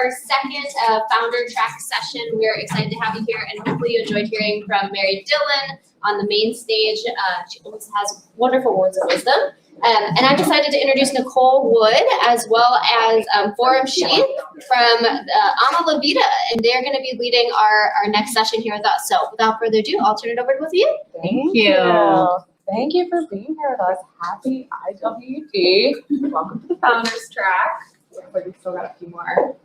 Our second founder track session. We are excited to have you here, and hopefully you enjoyed hearing from Mary Dillon on the main stage. She always has wonderful words of wisdom. And I've decided to introduce Nicole Wood as well as Foram Sheth from Ama La Vida, and they're going to be leading our next session here with us. So without further ado, I'll turn it over to you. Thank you. Thank you for being here with us. Happy IWD. Welcome to the Founders Track. Looks like we've still got a few more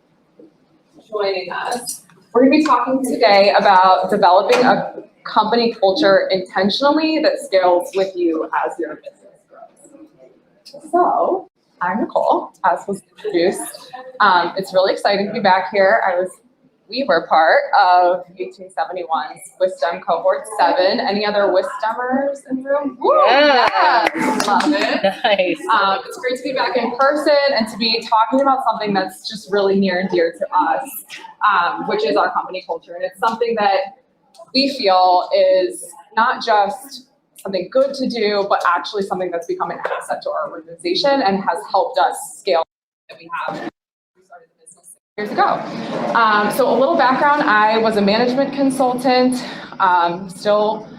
joining us. We're going to be talking today about developing a company culture intentionally that scales with you as your business grows. So, I'm Nicole, as was introduced. It's really exciting to be back here. We were part of 1871's Wisdom Cohort 7. Any other Wisdomers in the room? Woo! Yeah. Love it. Nice. It's great to be back in person and to be talking about something that's just really near and dear to us, which is our company culture. And it's something that we feel is not just something good to do, but actually something that's become an asset to our organization and has helped us scale that we have. Years ago. So a little background, I was a management consultant, still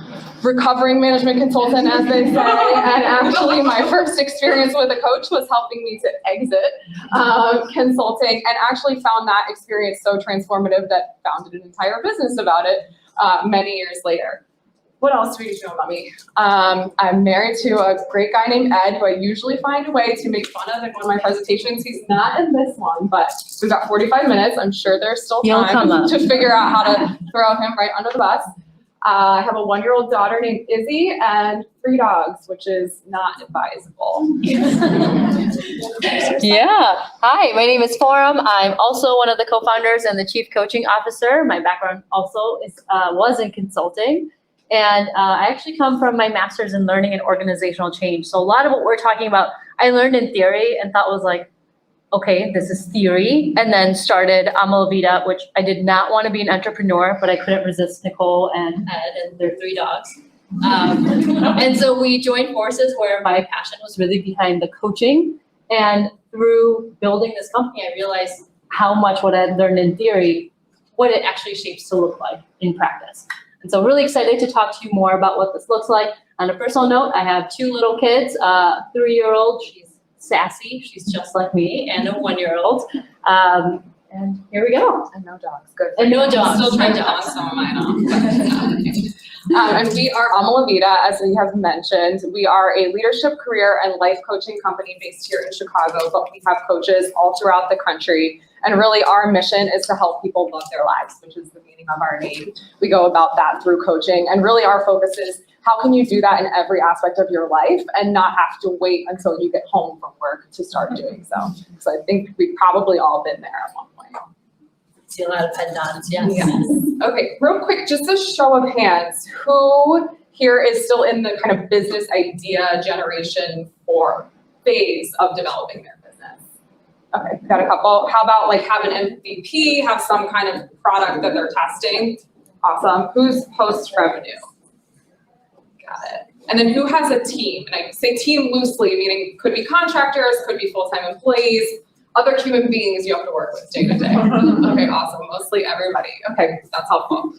recovering management consultant, as they say, and actually my first experience with a coach was helping me to exit consulting, and actually found that experience so transformative that founded an entire business about it many years later. What else do you know about me? I'm married to a great guy named Ed, who I usually find a way to make fun of in one of my presentations. He's not in this one, but we've got 45 minutes. I'm sure there's still time to figure out how to throw him right under the bus. I have a 1-year-old daughter named Izzy and 3 dogs, which is not advisable. Yeah. Hi, my name is Foram. I'm also one of the co-founders and the chief coaching officer. My background also was in consulting. And I actually come from my master's in learning and organizational change. So a lot of what we're talking about, I learned in theory and thought was like, okay, this is theory. And then started Ama La Vida, which I did not want to be an entrepreneur, but I couldn't resist Nicole and Ed and their 3 dogs. And so we joined forces where my passion was really behind the coaching. And through building this company, I realized how much what I had learned in theory, what it actually shapes to look like in practice. And so really excited to talk to you more about what this looks like. On a personal note, I have 2 little kids, 3-year-old, she's sassy, she's just like me, and a 1-year-old. And here we go. And no dogs, good. And no dogs. Still trying to own some of mine off. And we are Ama La Vida, as we have mentioned. We are a leadership, career, and life coaching company based here in Chicago, but we have coaches all throughout the country. And really our mission is to help people love their lives, which is the meaning of our name. We go about that through coaching. And really our focus is how can you do that in every aspect of your life and not have to wait until you get home from work to start doing so. So I think we've probably all been there at one point. See a lot of head nods, yes. Okay, real quick, just a show of hands. Who here is still in the kind of business idea generation or phase of developing their business? Okay, got a couple. How about like have an MVP, have some kind of product that they're testing? Awesome. Who's post-revenue? Got it. And then who has a team? And I say team loosely, meaning could be contractors, could be full-time employees, other human beings you have to work with day to day. Okay, awesome. Mostly everybody. Okay, that's helpful.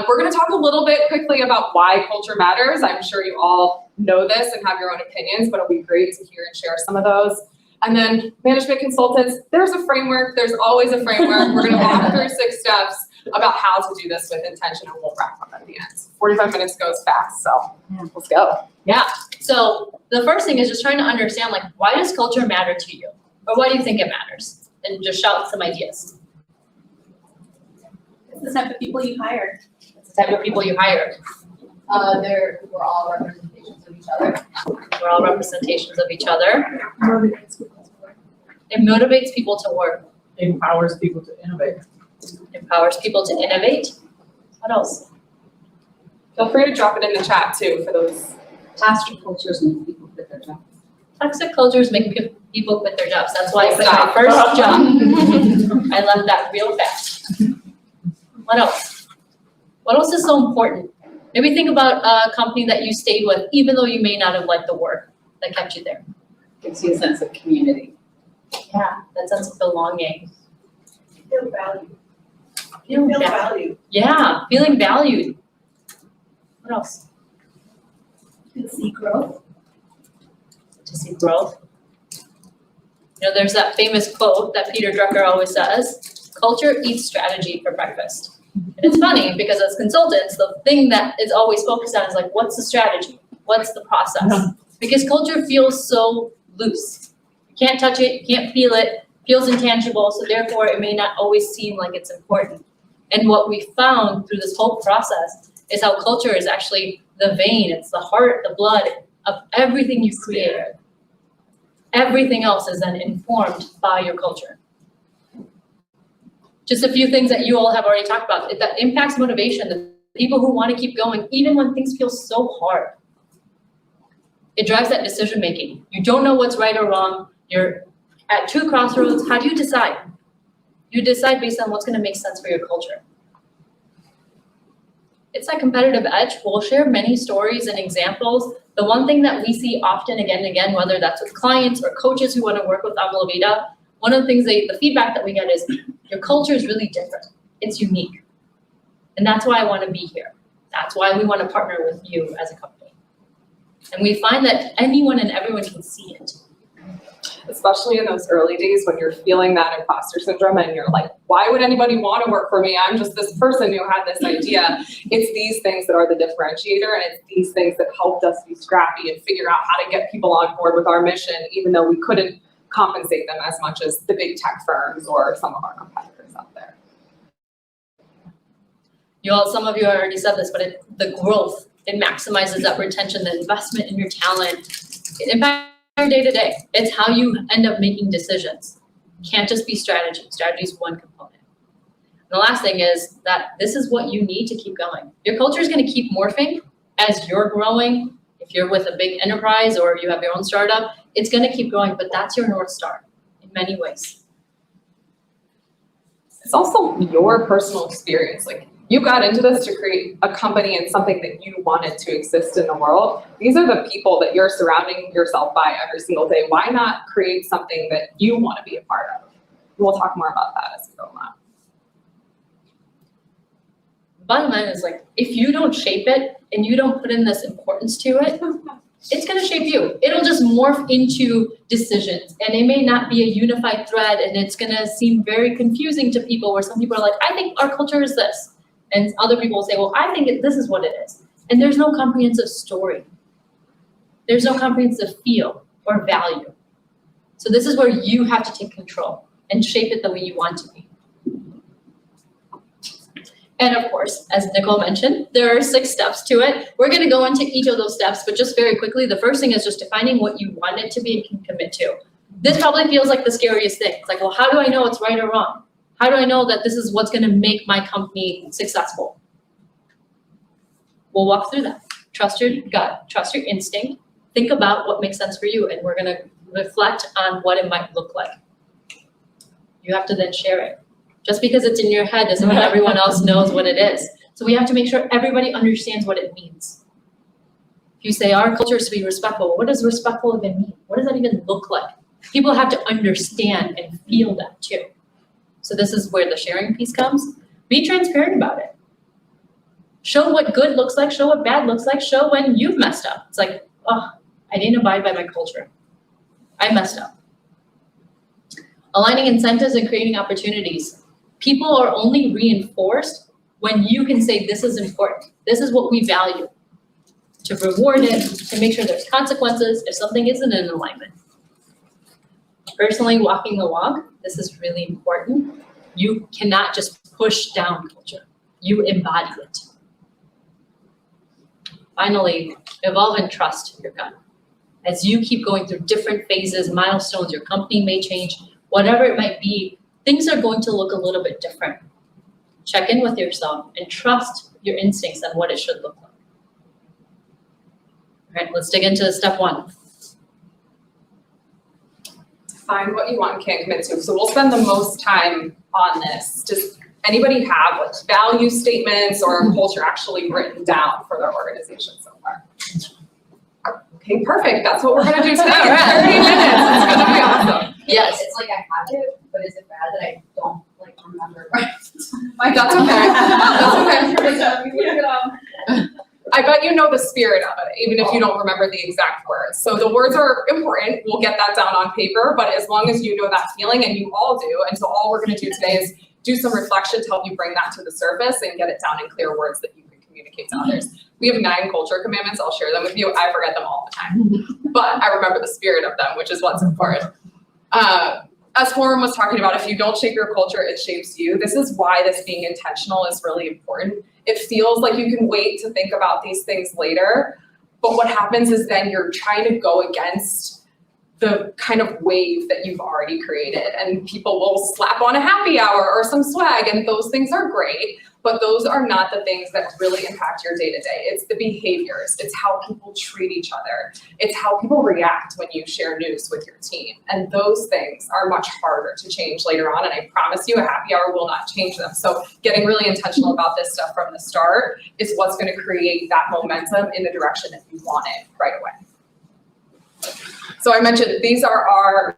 We're going to talk a little bit quickly about why culture matters. I'm sure you all know this and have your own opinions, but it'll be great to hear and share some of those. And then management consultants, there's a framework. There's always a framework. We're going to walk through 6 steps about how to do this with intention, and we'll wrap up at the end. 45 minutes goes fast, so let's go. Yeah. So the first thing is just trying to understand, like, why does culture matter to you? Or why do you think it matters? And just shout some ideas. It's the type of people you hire. It's the type of people you hire. We're all representations of each other. We're all representations of each other. It motivates people to work. Empowers people to innovate. Empowers people to innovate. What else? Feel free to drop it in the chat too for those. Toxic cultures make people quit their jobs. Toxic cultures make people quit their jobs. That's why I quit my first job. I left that real fast. What else? What else is so important? Maybe think about a company that you stayed with, even though you may not have liked the work that kept you there. Gives you a sense of community. Yeah, that sense of belonging. Feel valued. Feeling Feel valued. valued. Yeah, feeling valued. What else? To see growth. To see growth. You know, there's that famous quote that Peter Drucker always says, culture eats strategy for breakfast. And it's funny because as consultants, the thing that is always focused on is like, what's the strategy? What's the process? Because culture feels so loose. You can't touch it, you can't feel it, feels intangible, so therefore it may not always seem like it's important. And what we found through this whole process is how culture is actually the vein, it's the heart, the blood of everything you create. Everything else is then informed by your culture. Just a few things that you all have already talked about. That impacts motivation, the people who want to keep going, even when things feel so hard. It drives that decision making. You don't know what's right or wrong. You're at two crossroads. How do you decide? You decide based on what's going to make sense for your culture. It's that competitive edge. We'll share many stories and examples. The one thing that we see often again and again, whether that's with clients or coaches who want to work with Ama La Vida, one of the things the feedback that we get is your culture is really different. It's unique. And that's why I want to be here. That's why we want to partner with you as a company. And we find that anyone and everyone can see it. Especially in those early days when you're feeling that imposter syndrome and you're like, why would anybody want to work for me? I'm just this person who had this idea. It's these things that are the differentiator, and it's these things that helped us be scrappy and figure out how to get people on board with our mission, even though we couldn't compensate them as much as the big tech firms or some of our competitors out there. Some of you already said this, but the growth, it maximizes that retention, the investment in your talent. It impacts your day-to-day. It's how you end up making decisions. Can't just be strategy. Strategy is one component. And the last thing is that this is what you need to keep going. Your culture is going to keep morphing as you're growing. If you're with a big enterprise or you have your own startup, it's going to keep growing, but that's your North Star in many ways. It's also your personal experience. Like, you got into this to create a company and something that you wanted to exist in the world. These are the people that you're surrounding yourself by every single day. Why not create something that you want to be a part of? We'll talk more about that as we go along. Bottom line is, like, if you don't shape it and you don't put in this importance to it, it's going to shape you. It'll just morph into decisions, and it may not be a unified thread, and it's going to seem very confusing to people, where some people are like, I think our culture is this. And other people will say, well, I think this is what it is. And there's no comprehensive story. There's no comprehensive feel or value. So this is where you have to take control and shape it the way you want to be. And of course, as Nicole mentioned, there are 6 steps to it. We're going to go into each of those steps, but just very quickly, the first thing is just defining what you want it to be and can commit to. This probably feels like the scariest thing. It's like, well, how do I know it's right or wrong? How do I know that this is what's going to make my company successful? We'll walk through that. Trust your gut, trust your instinct. Think about what makes sense for you, and we're going to reflect on what it might look like. You have to then share it. Just because it's in your head doesn't mean everyone else knows what it is. So we have to make sure everybody understands what it means. If you say our culture is to be respectful, what does respectful even mean? What does that even look like? People have to understand and feel that too. So this is where the sharing piece comes. Be transparent about it. Show what good looks like, show what bad looks like, show when you've messed up. It's like, oh, I didn't abide by my culture. I messed up. Aligning incentives and creating opportunities. People are only reinforced when you can say this is important. This is what we value. To reward it, to make sure there's consequences if something isn't in alignment. Personally, walking the walk, this is really important. You cannot just push down culture. You embody it. Finally, evolve and trust your gut. As you keep going through different phases, milestones, your company may change, whatever it might be, things are going to look a little bit different. Check in with yourself and trust your instincts on what it should look like. All right, let's dig into step 1. Find what you want and can't commit to. So we'll spend the most time on this. Does anybody have like value statements or culture actually written down for their organization so far? Okay, perfect. That's what we're going to do today. 30 minutes. It's going to be awesome. Yes. It's like I have it, but is it bad that I don't like remember. That's okay. That's okay. I bet you know the spirit of it, even if you don't remember the exact words. So the words are important. We'll get that down on paper, but as long as you know that feeling, and you all do, and so all we're going to do today is do some reflection to help you bring that to the surface and get it down in clear words that you can communicate to others. We have 9 culture commandments. I'll share them with you. I forget them all the time, but I remember the spirit of them, which is what's important. As Foram was talking about, if you don't shape your culture, it shapes you. This is why this being intentional is really important. It feels like you can wait to think about these things later, but what happens is then you're trying to go against the kind of wave that you've already created, and people will slap on a happy hour or some swag, and those things are great, but those are not the things that really impact your day-to-day. It's the behaviors. It's how people treat each other. It's how people react when you share news with your team. And those things are much harder to change later on, and I promise you a happy hour will not change them. So getting really intentional about this stuff from the start is what's going to create that momentum in the direction that you want it right away. So I mentioned these are our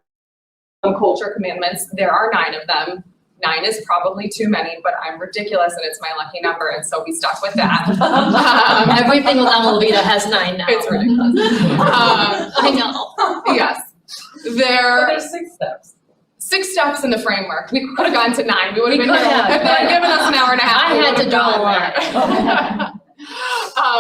culture commandments. There are 9 of them. 9 is probably too many, but I'm ridiculous and it's my lucky number, and so we stuck with that. Everything with Ama La Vida has 9 now. It's ridiculous. I know. Yes. There's 6 steps. 6 steps in the framework. We could have gone to 9. We would have We been here. could have, If they had given us an hour and a half. I we had would to draw a have gone there.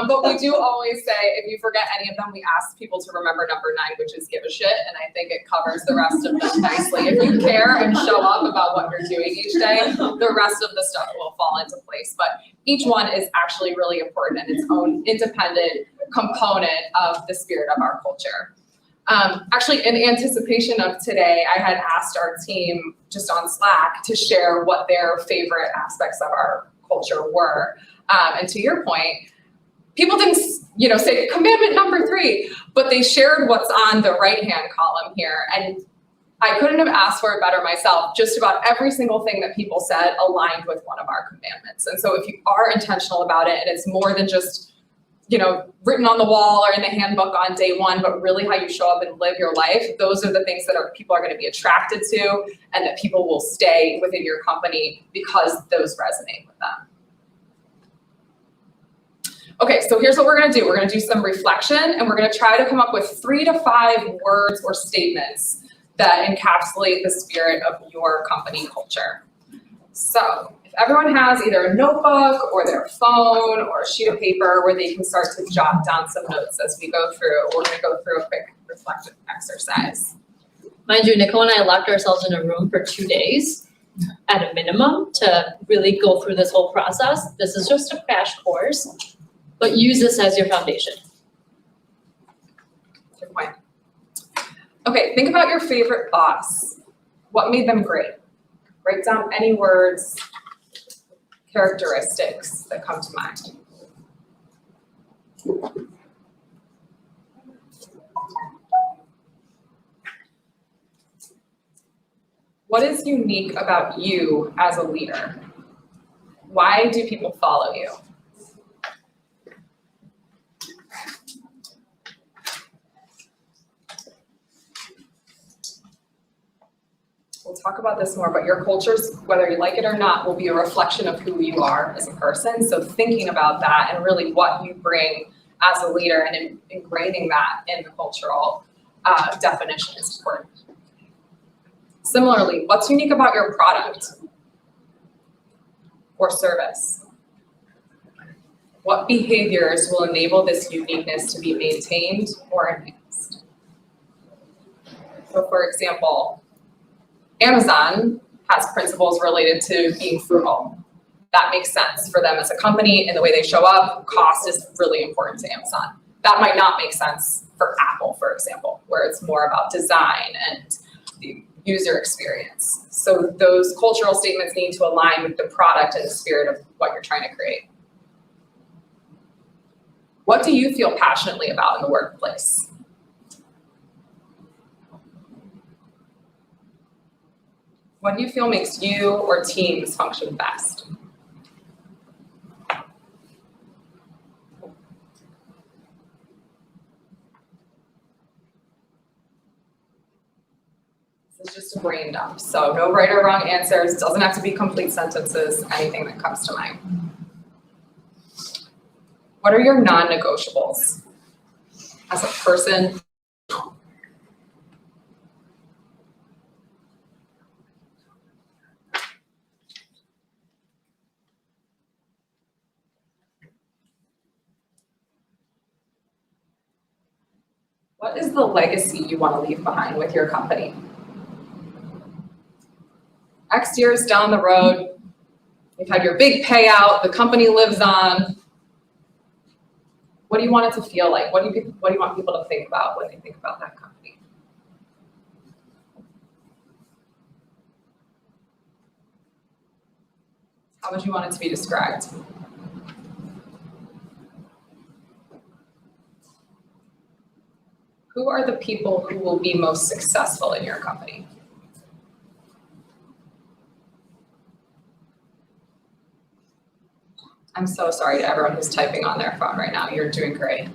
But we do always say, if you forget any of them, we ask people to remember number 9, which is give a shit, and I think it covers the rest of them nicely. If you care and show up about what you're doing each day, the rest of the stuff will fall into place. But each one is actually really important and its own independent component of the spirit of our culture. Actually, in anticipation of today, I had asked our team just on Slack to share what their favorite aspects of our culture were. And to your point, people didn't, say commandment number 3, but they shared what's on the right-hand column here. And I couldn't have asked for it better myself. Just about every single thing that people said aligned with one of our commandments. And so if you are intentional about it, and it's more than just, written on the wall or in the handbook on day 1, but really how you show up and live your life, those are the things that people are going to be attracted to, and that people will stay within your company because those resonate with them. Okay, so here's what we're going to do. We're going to do some reflection, and we're going to try to come up with 3 to 5 words or statements that encapsulate the spirit of your company culture. So if everyone has either a notebook or their phone or a sheet of paper where they can start to jot down some notes as we go through, we're going to go through a quick reflective exercise. Mind you, Nicole and I locked ourselves in a room for 2 days at a minimum to really go through this whole process. This is just a crash course, but use this as your foundation. Good point. Okay, think about your favorite boss. What made them great? Write down any words, characteristics that come to mind. What is unique about you as a leader? Why do people follow you? We'll talk about this more, but your cultures, whether you like it or not, will be a reflection of who you are as a person. So thinking about that and really what you bring as a leader and ingraining that in the cultural definition is important. Similarly, what's unique about your product or service? What behaviors will enable this uniqueness to be maintained or enhanced? So for example, Amazon has principles related to being frugal. That makes sense for them as a company and the way they show up. Cost is really important to Amazon. That might not make sense for Apple, for example, where it's more about design and the user experience. So those cultural statements need to align with the product and the spirit of what you're trying to create. What do you feel passionately about in the workplace? What do you feel makes you or teams function best? This is just a brain dump. So no right or wrong answers, doesn't have to be complete sentences, anything that comes to mind. What are your non-negotiables as a person? What is the legacy you want to leave behind with your company? X years down the road, you've had your big payout, the company lives on. What do you want it to feel like? What do you want people to think about when they think about that company? How would you want it to be described? Who are the people who will be most successful in your company? I'm so sorry to everyone who's typing on their phone right now. You're doing great.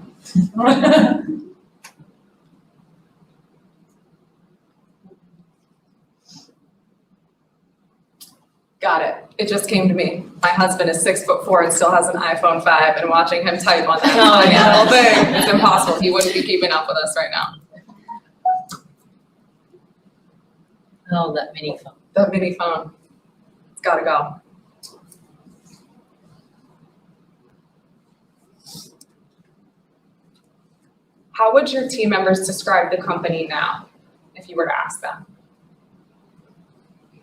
Got it. It just came to me. My husband is 6'4" and still has an iPhone 5, and watching him type on that tiny little thing, it's impossible. He wouldn't be keeping up with us right now. Oh, that mini phone. The mini phone. It's gotta go. How would your team members describe the company now, if you were to ask them?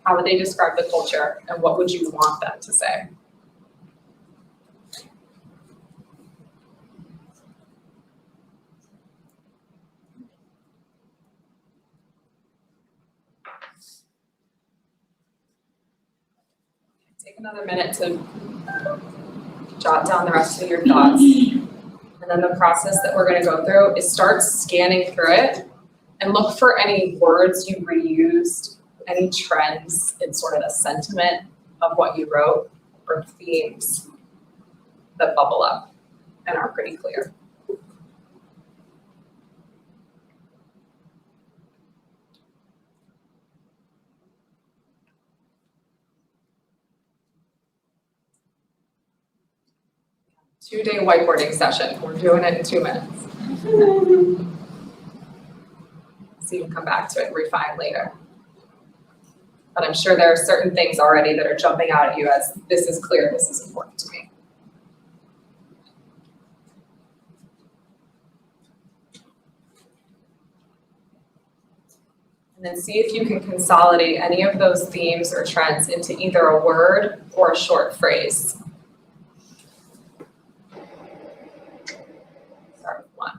How would they describe the culture, and what would you want them to say? Take another minute to jot down the rest of your thoughts. And then the process that we're going to go through is start scanning through it and look for any words you reused, any trends in sort of the sentiment of what you wrote, or themes that bubble up and are pretty clear. Two-day whiteboarding session. We're doing it in 2 minutes. So you can come back to it and refine later. But I'm sure there are certain things already that are jumping out at you as this is clear, this is important to me. And then see if you can consolidate any of those themes or trends into either a word or a short phrase. Start with one.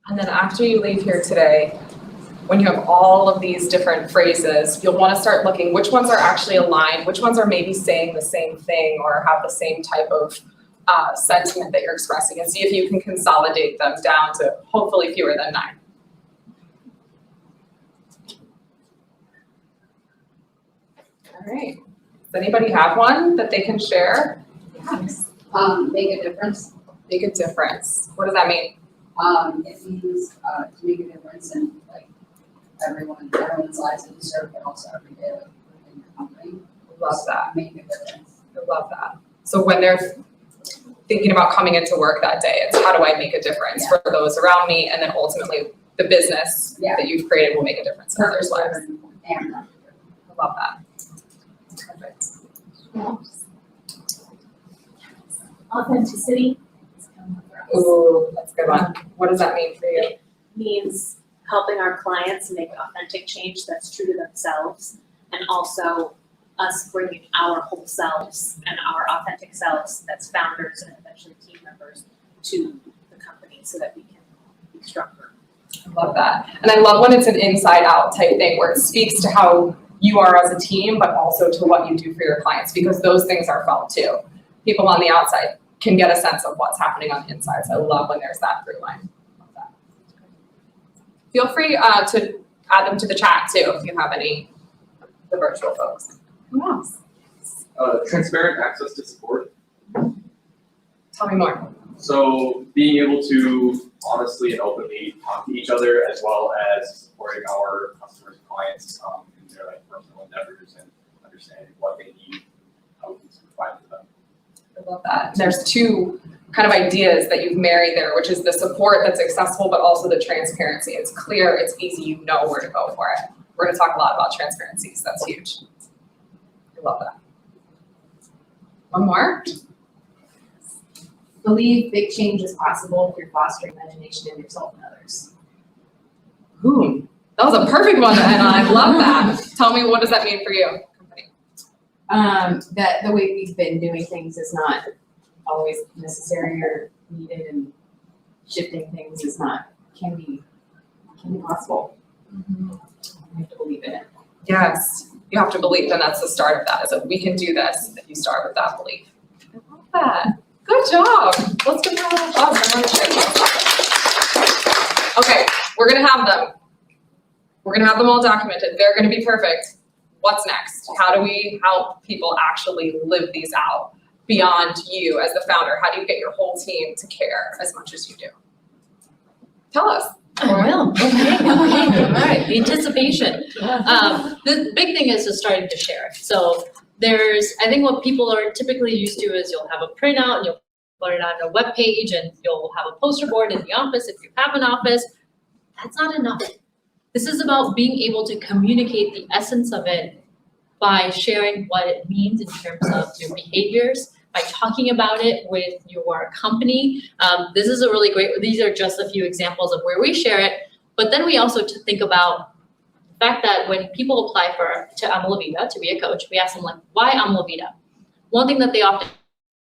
And then after you leave here today, when you have all of these different phrases, you'll want to start looking which ones are actually aligned, which ones are maybe saying the same thing or have the same type of sentiment that you're expressing, and see if you can consolidate them down to hopefully fewer than 9. All right. Does anybody have one that they can share? Yes. Make a difference. Make a difference. What does that mean? It means to make a difference in like everyone's lives that you serve, but also every day like, within your company. Love that. Make a difference. I love that. So when they're thinking about coming into work that day, it's how do I make a difference for those around me, and then ultimately the business that you've created will make a difference in others' lives. And I love that. Perfect. Authenticity Ooh, that's a good one. What does that mean for you? means helping our clients make authentic change that's true to themselves, and also us bringing our whole selves and our authentic selves, that's founders and eventually team members, to the company so that we can be stronger. I love that. And I love when it's an inside out type thing where it speaks to how you are as a team, but also to what you do for your clients, because those things are felt too. People on the outside can get a sense of what's happening on the inside. So I love when there's that through line. Love that. Feel free to add them to the chat too if you have any of the virtual folks. Who else? Transparent access to support. Tell me more. So being able to honestly and openly talk to each other, as well as supporting our customers and clients in their like personal endeavors and understanding what they need, how we can provide for them. I love that. There's two kind of ideas that you've married there, which is the support that's accessible, but also the transparency. It's clear, it's easy, you know where to go for it. We're going to talk a lot about transparency, so that's huge. I love that. One more. Believe big change is possible if you're fostering imagination in yourself and others. Ooh, that was a perfect one to end on. I love that. Tell me, what does that mean for you, company? That the way we've been doing things is not always necessary or needed, and shifting things is not, can be possible. You have to believe in it. Yes, you have to believe, and that's the start of that, is that we can do this if you start with that belief. I love that. Good job. Let's give her a little applause. I want to shake this. Okay, we're gonna have them. We're gonna have them all documented. They're gonna be perfect. What's next? How do we help people actually live these out beyond you as the founder? How do you get your whole team to care as much as you do? Tell us. I will. Okay. All right. Anticipation. The big thing is just starting to share. So I think what people are typically used to is you'll have a printout and you'll put it on a web page and you'll have a poster board in the office if you have an office. That's not enough. This is about being able to communicate the essence of it by sharing what it means in terms of your behaviors, by talking about it with your company. This is a really great, these are just a few examples of where we share it, but then we also to think about the fact that when people apply to Ama La Vida to be a coach, we ask them like, why Ama La Vida? One thing that they often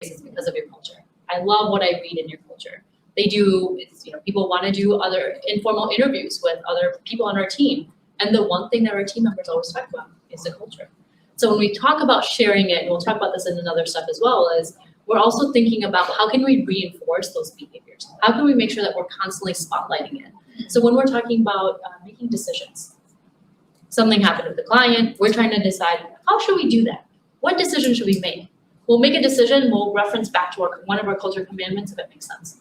say is because of your culture. I love what I read in your culture. They do, people want to do other informal interviews with other people on our team. And the one thing that our team members always talk about is the culture. So when we talk about sharing it, and we'll talk about this in another step as well, is we're also thinking about how can we reinforce those behaviors? How can we make sure that we're constantly spotlighting it? So when we're talking about making decisions, something happened with the client, we're trying to decide, how should we do that? What decision should we make? We'll make a decision, we'll reference back to one of our culture commandments if it makes sense.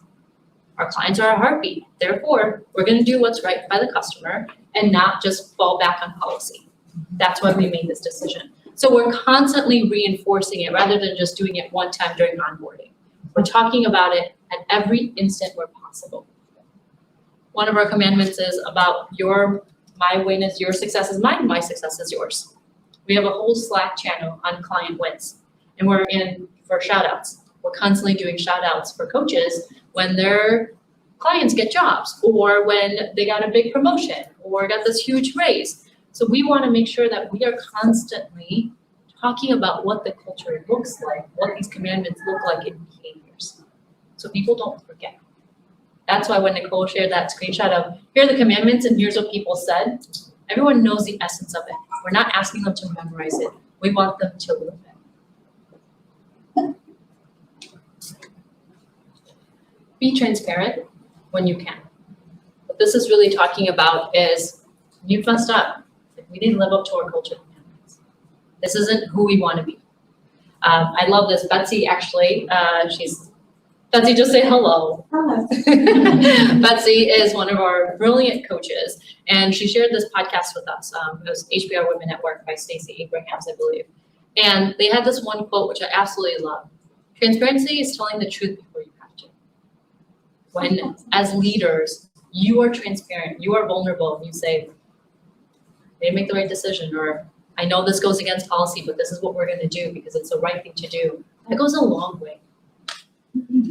Our clients are our heartbeat. Therefore, we're going to do what's right by the customer and not just fall back on policy. That's why we made this decision. So we're constantly reinforcing it rather than just doing it one time during onboarding. We're talking about it at every instant where possible. One of our commandments is about my win is your success is mine, my success is yours. We have a whole Slack channel on client wins, and we're in for shout outs. We're constantly doing shout outs for coaches when their clients get jobs or when they got a big promotion or got this huge raise. So we want to make sure that we are constantly talking about what the culture looks like, what these commandments look like in behaviors, so people don't forget. That's why when Nicole shared that screenshot of, here are the commandments and here's what people said, everyone knows the essence of it. We're not asking them to memorize it. We want them to live it. Be transparent when you can. What this is really talking about is you messed up. We didn't live up to our culture commandments. This isn't who we want to be. I love this. Betsy actually, Betsy, just say hello. Hello. Betsy is one of our brilliant coaches, and she shared this podcast with us. It was HBR Women at Work by Stacey Abrahams, I believe. And they had this one quote, which I absolutely love. Transparency is telling the truth before you have to. When, as leaders, you are transparent, you are vulnerable, and you say, they didn't make the right decision, or I know this goes against policy, but this is what we're going to do because it's the right thing to do. That goes a long way.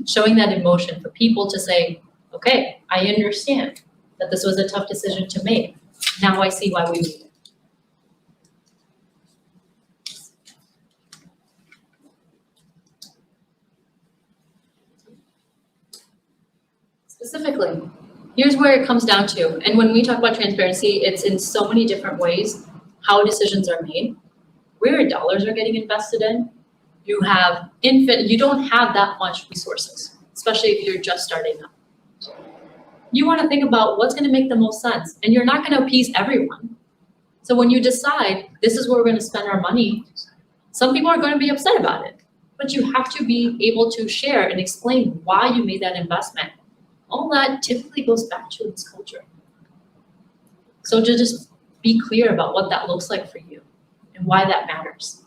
Showing that emotion for people to say, okay, I understand that this was a tough decision to make. Now I see why we made it. Specifically, here's where it comes down to. And when we talk about transparency, it's in so many different ways. how decisions are made, where your dollars are getting invested in. You don't have that much resources, especially if you're just starting up. You want to think about what's going to make the most sense, and you're not going to appease everyone. So when you decide this is where we're going to spend our money, some people are going to be upset about it, but you have to be able to share and explain why you made that investment. All that typically goes back to its culture. So to just be clear about what that looks like for you and why that matters.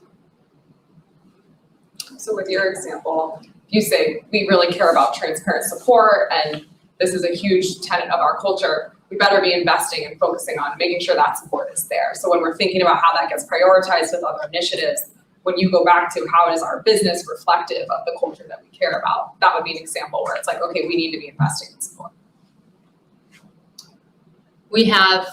So with your example, you say we really care about transparent support and this is a huge tenet of our culture. We better be investing and focusing on making sure that support is there. So when we're thinking about how that gets prioritized with other initiatives, when you go back to how is our business reflective of the culture that we care about, that would be an example where it's like, okay, we need to be investing in support. We have,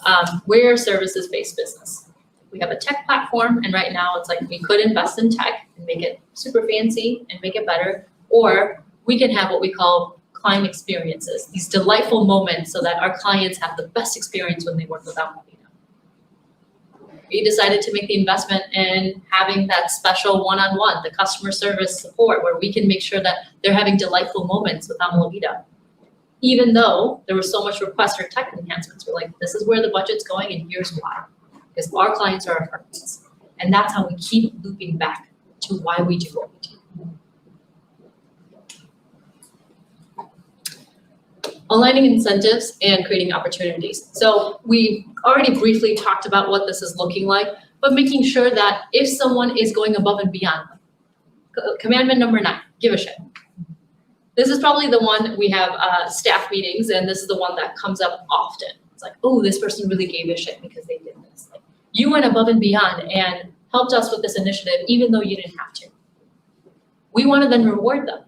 we're a services-based business. We have a tech platform, and right now it's like we could invest in tech and make it super fancy and make it better, or we can have what we call client experiences, these delightful moments so that our clients have the best experience when they work with Ama La Vida. We decided to make the investment in having that special one-on-one, the customer service support, where we can make sure that they're having delightful moments with Ama La Vida. Even though there was so much request for tech enhancements, we're like, this is where the budget's going and here's why. Because our clients are our heartbeats. And that's how we keep looping back to why we do what we do. Aligning incentives and creating opportunities. So we already briefly talked about what this is looking like, but making sure that if someone is going above and beyond, commandment number 9, give a shit. This is probably the one we have staff meetings, and this is the one that comes up often. It's like, oh, this person really gave a shit because they did this. Like, you went above and beyond and helped us with this initiative, even though you didn't have to. We want to then reward them.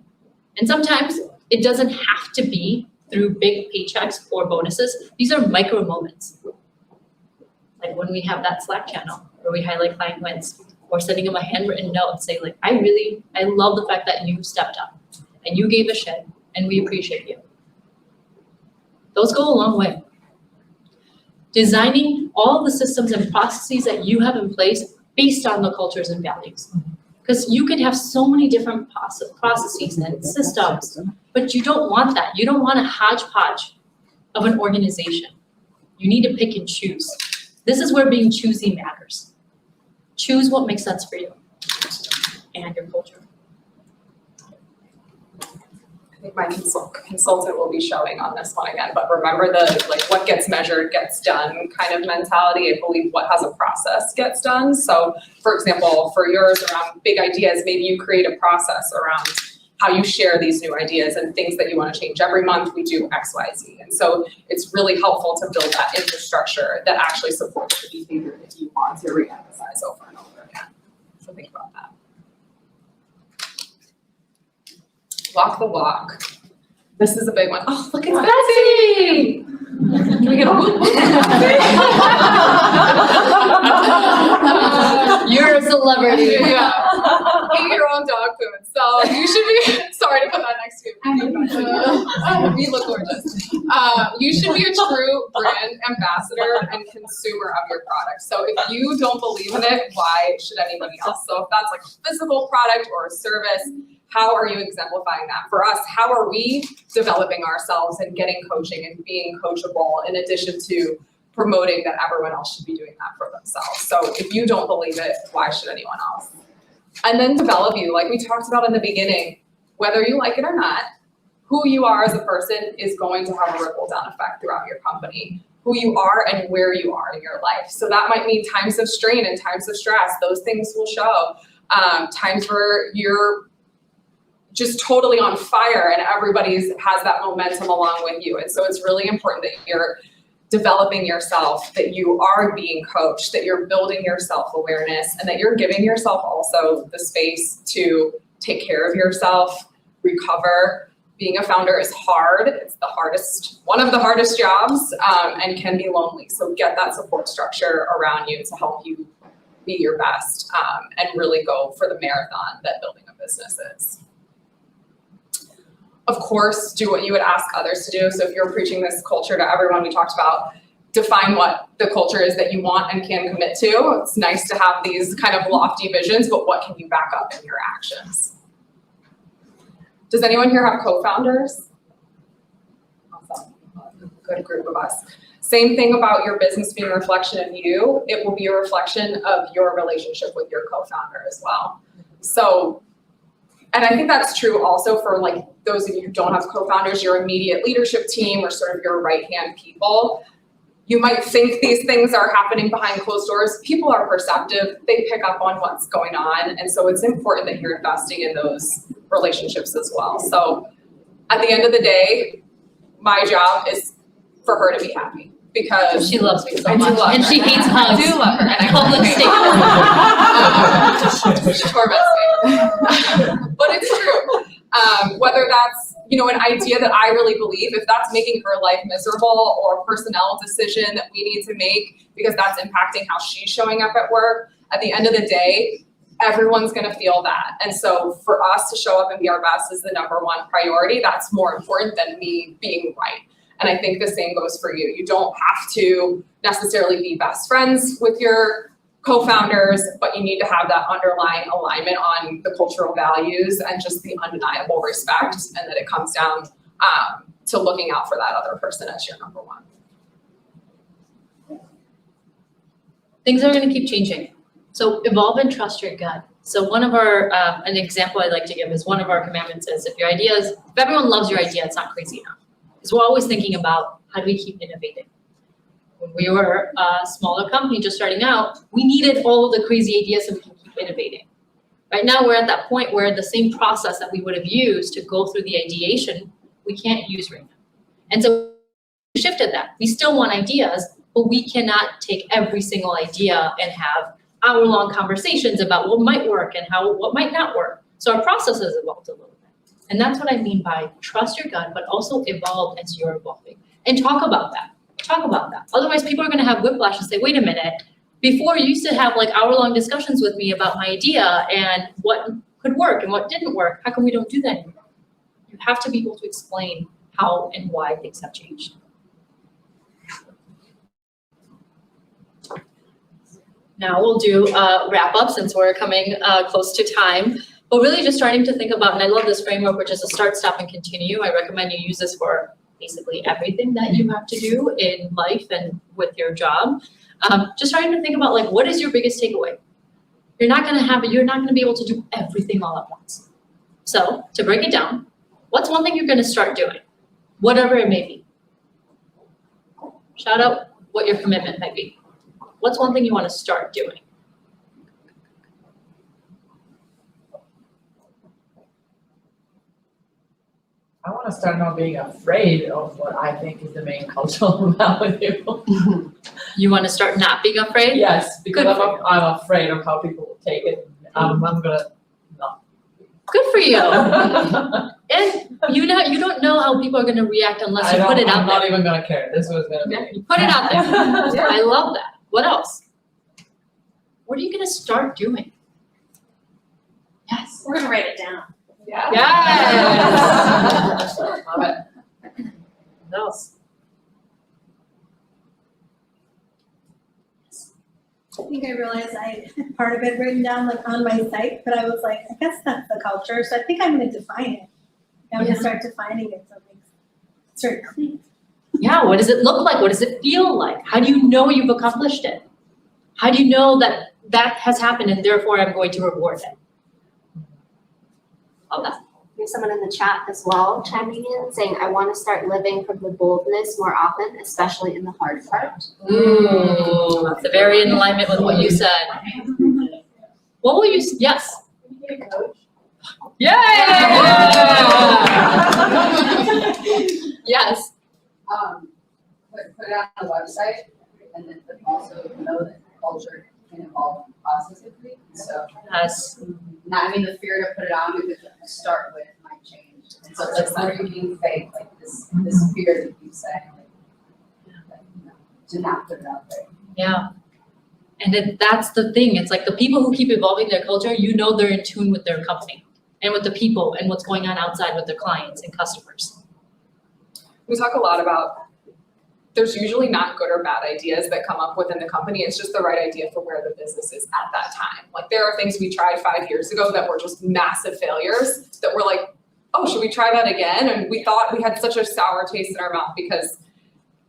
And sometimes it doesn't have to be through big paychecks or bonuses. These are micro moments. Like when we have that Slack channel where we highlight client wins, or sending them a handwritten note saying like, I love the fact that you stepped up and you gave a shit and we appreciate you. Those go a long way. Designing all the systems and processes that you have in place based on the cultures and values. Because you can have so many different processes and systems, but you don't want that. You don't want a hodgepodge of an organization. You need to pick and choose. This is where being choosy matters. Choose what makes sense for you and your culture. I think my consultant will be showing on this one again, but remember the like what gets measured gets done kind of mentality. I believe what has a process gets done. So for example, for yours around big ideas, maybe you create a process around how you share these new ideas and things that you want to change. Every month we do X, Y, Z. And so it's really helpful to build that infrastructure that actually supports the behavior that you want to reemphasize over and over again. So think about that. Walk the walk. This is a big one. Oh, look, it's Betsy! Can we get a whoop? You're a celebrity. Yeah. Eat your own dog food. So you should be, sorry to put that next to you. You look gorgeous. You should be a true brand ambassador and consumer of your product. So if you don't believe in it, why should anybody else? So if that's like a physical product or a service, how are you exemplifying that? For us, how are we developing ourselves and getting coaching and being coachable in addition to promoting that everyone else should be doing that for themselves? So if you don't believe it, why should anyone else? And then develop you, like we talked about in the beginning, whether you like it or not, who you are as a person is going to have a ripple down effect throughout your company. Who you are and where you are in your life. So that might mean times of strain and times of stress. Those things will show. Times where you're just totally on fire and everybody has that momentum along with you. And so it's really important that you're developing yourself, that you are being coached, that you're building your self-awareness, and that you're giving yourself also the space to take care of yourself, recover. Being a founder is hard. It's the hardest, one of the hardest jobs, and can be lonely. So get that support structure around you to help you be your best, and really go for the marathon that building a business is. Of course, do what you would ask others to do. So if you're preaching this culture to everyone, we talked about define what the culture is that you want and can commit to. It's nice to have these kind of lofty visions, but what can you back up in your actions? Does anyone here have co-founders? Awesome. Good group of us. Same thing about your business being a reflection of you. It will be a reflection of your relationship with your co-founder as well. So, and I think that's true also for like those of you who don't have co-founders, your immediate leadership team or sort of your right-hand people. You might think these things are happening behind closed doors. People are perceptive. They pick up on what's going on. And so it's important that you're investing in those relationships as well. So at the end of the day, my job is for her to be happy because She loves me so I do much. love And her. she hates I hugs. do love her. And I Public She torments me. But it's true. Whether that's, you know, an idea that I really believe, if that's making her life miserable or a personnel decision that we need to make because that's impacting how she's showing up at work, at the end of the day, everyone's going to feel that. And so for us to show up and be our best is the number one priority. That's more important than me being right. And I think the same goes for you. You don't have to necessarily be best friends with your co-founders, but you need to have that underlying alignment on the cultural values and just the undeniable respect, and that it comes down to looking out for that other person as your number one. Things are going to keep changing. So evolve and trust your gut. So one of our, an example I'd like to give is one of our commandments is if everyone loves your idea, it's not crazy enough. Because we're always thinking about how do we keep innovating. When we were a smaller company just starting out, we needed all of the crazy ideas so we can keep innovating. Right now, we're at that point where the same process that we would have used to go through the ideation, we can't use right now. And so we shifted that. We still want ideas, but we cannot take every single idea and have hour-long conversations about what might work and what might not work. So our process has evolved a little bit. And that's what I mean by trust your gut, but also evolve as you're evolving. And talk about that. Talk about that. Otherwise, people are going to have whiplash and say, wait a minute, before you used to have like hour-long discussions with me about my idea and what could work and what didn't work. How come we don't do that anymore? You have to be able to explain how and why things have changed. Now we'll do a wrap-up since we're coming close to time. But really just starting to think about, and I love this framework, which is a start, stop, and continue. I recommend you use this for basically everything that you have to do in life and with your job. Just trying to think about like, what is your biggest takeaway? You're not gonna be able to do everything all at once. So to break it down, what's one thing you're gonna start doing? Whatever it may be. Shout out what your commitment might be. What's one thing you wanna start doing? I want to start not being afraid of what I think is the main cultural value. You wanna start not being afraid? Yes, because Good for you. I'm afraid of how people will take it. I'm gonna not. Good for you. And you don't know how people are going to react unless you put it out I'm there. not even gonna care. This was gonna Yeah, be. you put it out there. I love that. What else? What are you going to start doing? Yes. We're gonna write it down. Yeah. Yes. Love it. What else? I think I realized I had part of it written down like on my site, but I was like, I guess that's the culture. So I think I'm gonna define it. I'm gonna start defining it so it's very clear. Yeah, what does it look like? What does it feel like? How do you know you've accomplished it? How do you know that that has happened and therefore I'm going to reward it? Love that. We have someone in the chat as well chiming in saying, I want to start living from the boldness more often, especially in the hard part. Ooh, that's very in alignment with what you said. What will you, yes. Yeah. Yes. Put it on the website, and then but also know that culture can evolve positively. So Yes. the fear to put it on because what you start with might change. And so it's like, where you being fake, like this fear that you say, to not put it out there. Yeah. And that's the thing. It's like the people who keep evolving their culture, you know they're in tune with their company and with the people and what's going on outside with their clients and customers. We talk a lot about there's usually not good or bad ideas that come up within the company. It's just the right idea for where the business is at that time. Like there are things we tried 5 years ago that were just massive failures that were like, oh, should we try that again? And we thought we had such a sour taste in our mouth because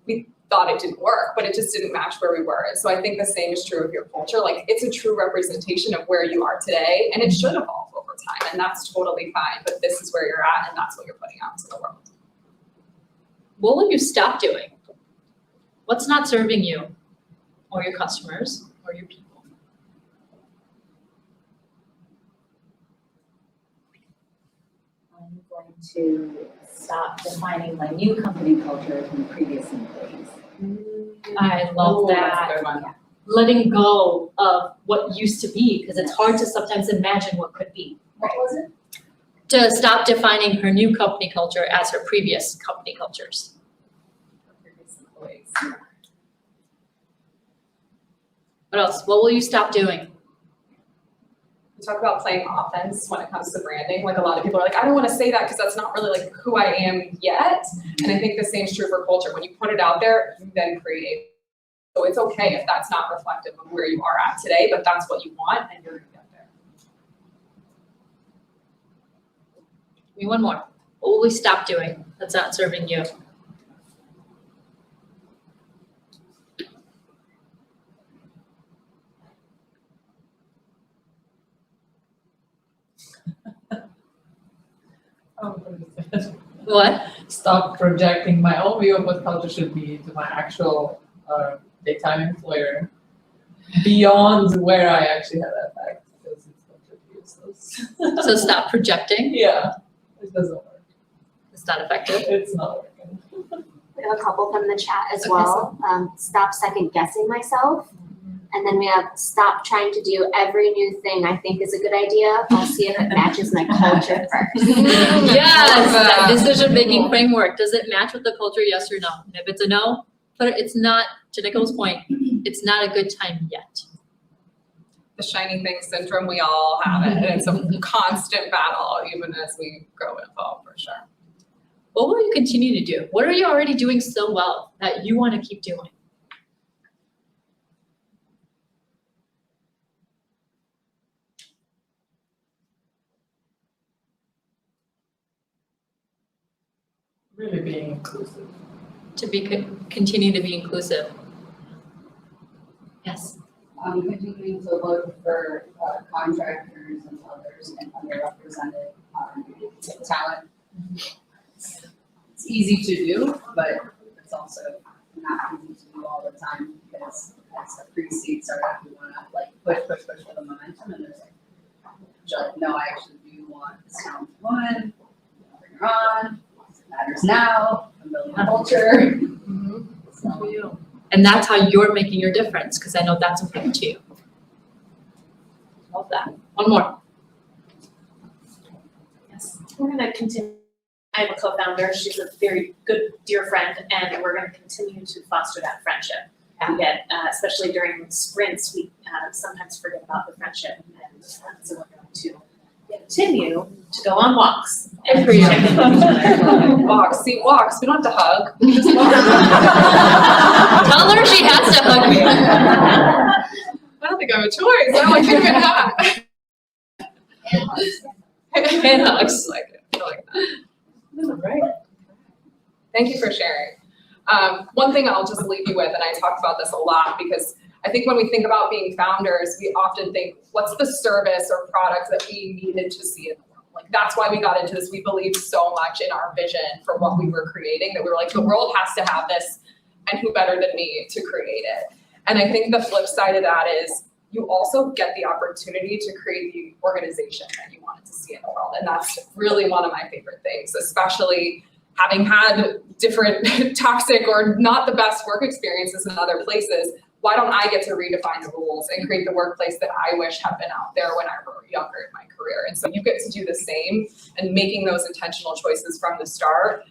we thought it didn't work, but it just didn't match where we were. And so I think the same is true of your culture. Like it's a true representation of where you are today, and it should evolve over time, and that's totally fine. But this is where you're at, and that's what you're putting out into the world. What will you stop doing? What's not serving you or your customers or your people? I'm going to stop defining my new company culture from previous employees. I love Ooh, that's a that. good one. Letting go of what used to be, because it's hard to sometimes imagine what could be. What was it? To stop defining her new company culture as her previous company cultures. Previous employees. What else? What will you stop doing? We talk about playing offense when it comes to branding. Like a lot of people are like, I don't want to say that because that's not really like who I am yet. And I think the same is true for culture. When you put it out there, you then create. So it's okay if that's not reflective of where you are at today, but that's what you want and you're going to get there. Give me one more. What will we stop doing that's not serving you? What? Stop projecting my own view of what culture should be to my actual daytime employer beyond where I actually have that effect, because it's completely useless. So stop projecting. Yeah, it doesn't work. It's not effective. It's not working. We have a couple from the chat as well. Stop second guessing myself. And then we have stop trying to do every new thing I think is a good idea. I'll see if it matches my culture first. Yes, that decision-making framework. Does it match with the culture, yes or no? And if it's a no, but it's not, to Nicole's point, it's not a good time yet. The shiny thing syndrome, we all have it. And it's a constant battle, even as we grow and evolve, for sure. What will you continue to do? What are you already doing so well that you want to keep doing? Really being inclusive. To be continue to be inclusive. Yes. Continuing to look for contractors and others and underrepresented talent. It's easy to do, but it's also not easy to do all the time, because as a pre-seed startup, we want to like push for the momentum, and there's like, no, I actually do want this talented woman, bring her on, it matters now, I'm building a culture. So, And that's how you're making your difference, because I know that's important to you. Love that. One more. Yes, we're gonna continue. I'm a co-founder. She's a very good, dear friend, and we're gonna continue to foster that friendship. We get, especially during sprints, we sometimes forget about the friendship, and so we're going to continue to go on walks. Good for you. Check in with each other. Walks, see, walks, we don't have to hug. We just walk. Tell her she has to hug me. I don't think I have a choice. I don't even have. Hand hugs. Like it. I like that. Right. Thank you for sharing. One thing I'll just leave you with, and I talk about this a lot, because I think when we think about being founders, we often think, what's the service or product that we needed to see in the world? Like, that's why we got into this. We believed so much in our vision for what we were creating that we were like, the world has to have this, and who better than me to create it? And I think the flip side of that is you also get the opportunity to create the organization that you wanted to see in the world. And that's really one of my favorite things, especially having had different toxic or not the best work experiences in other places. Why don't I get to redefine the rules and create the workplace that I wish had been out there when I was younger in my career? And so you get to do the same, and making those intentional choices from the start,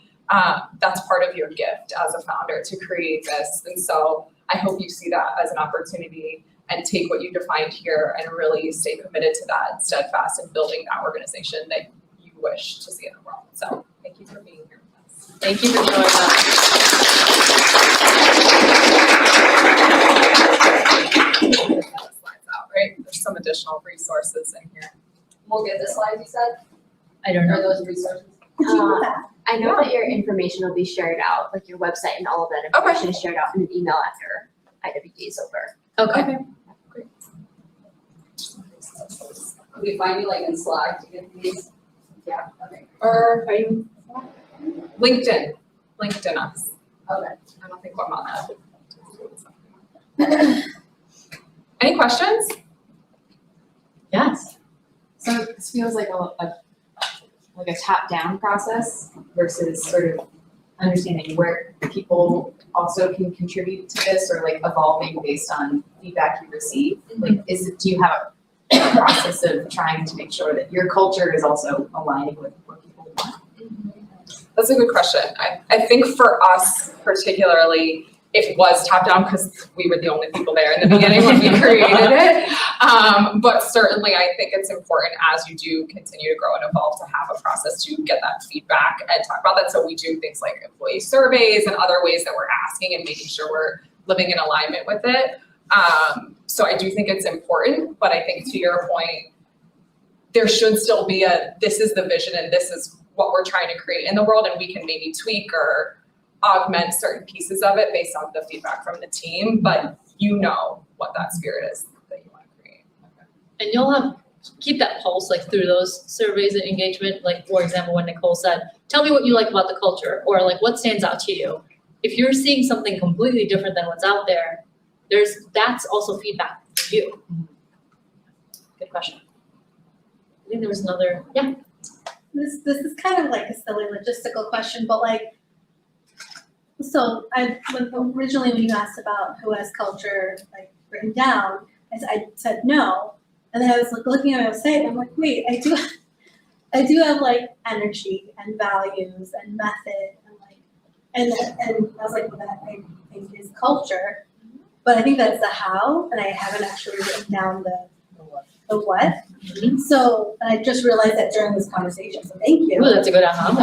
that's part of your gift as a founder, to create this. And so I hope you see that as an opportunity and take what you defined here and really stay committed to that, steadfast in building that organization that you wish to see in the world. So thank you for being here with us. Thank you for showing up. resources in here. We'll get the slides you said, I don't or know. those resources. Did you do that? I know that your information will be shared out, like your website and all of that information is shared out in an email after IWD is over. Okay. Can we find you like in Slack to get these? Yeah, okay. Or Are you? LinkedIn us. Okay. I don't think I'm on that. Any questions? Yes. So this feels like a top-down process versus sort of understanding where people also can contribute to this, or like evolving based on feedback you receive. Like, do you have a process of trying to make sure that your culture is also aligning with what people want? That's a good question. I think for us particularly, it was top down because we were the only people there in the beginning when we created it. But certainly I think it's important as you do continue to grow and evolve to have a process to get that feedback and talk about that. So we do things like employee surveys and other ways that we're asking and making sure we're living in alignment with it. So I do think it's important, but I think to your point, there should still be this is the vision and this is what we're trying to create in the world, and we can maybe tweak or augment certain pieces of it based on the feedback from the team, but you know what that spirit is that you want to create. And you'll keep that pulse like through those surveys and engagement. Like for example, when Nicole said, tell me what you like about the culture, or like what stands out to you. If you're seeing something completely different than what's out there, that's also feedback for you. Good question. I think there was another, yeah. This is kind of like a silly logistical question, but like, so originally when you asked about who has culture like written down, I said no, and then I was like looking at my website and I'm like, wait, I do have like energy and values and method and like, and I was like, well, that I think is culture, but I think that's the how, and I haven't actually written down the what. Mm-hmm. So I just realized that during this conversation, so thank you. Ooh, that's a good aha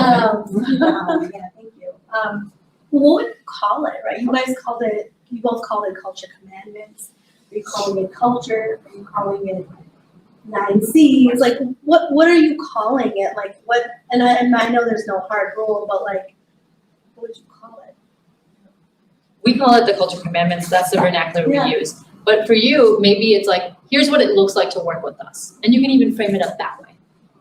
moment. Yeah, thank you. What would you call it, right? You both called it culture commandments. Are you calling it culture? Are you calling it 9 C's? Like, what are you calling it? Like, what, and I know there's no hard rule, but like, what would you call it? We call it the culture commandments. That's the vernacular Yeah. we use. But for you, maybe it's like, here's what it looks like to work with us. And you can even frame it up that way.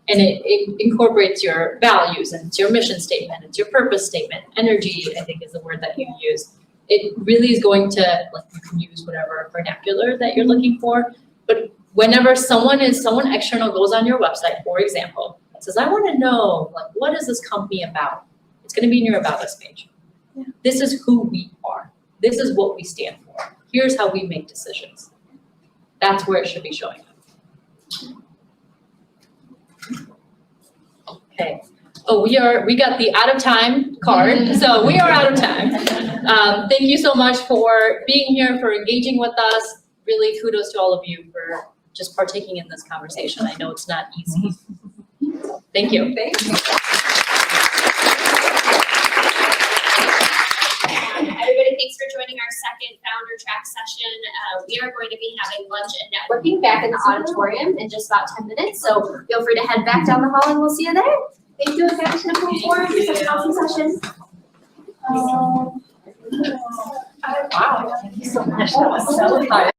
And it incorporates your values, and it's your mission statement, it's your purpose statement. Energy, I think, is the word that you use. It really is going to, like, you can use whatever vernacular that you're looking for. But whenever someone external goes on your website, for example, says, I want to know, like, what is this company about? It's going to be in your About Us page. Yeah. This This is who we are. This is what we stand for. Here's how we make decisions. That's where it should be showing up. Okay. Oh, we got the out of time card, so we are out of time. Thank you so much for being here, for engaging with us. Really kudos to all of you for just partaking in this conversation. I know it's not easy. Thank you. Thank you. Everybody, thanks for joining our second founder track session. We are going to be having lunch and networking back in the auditorium in just about 10 minutes. So feel free to head back down the hall and we'll see you there. Thank you again to Nicole for such an awesome session. Wow. Thank you so much. That was so fun.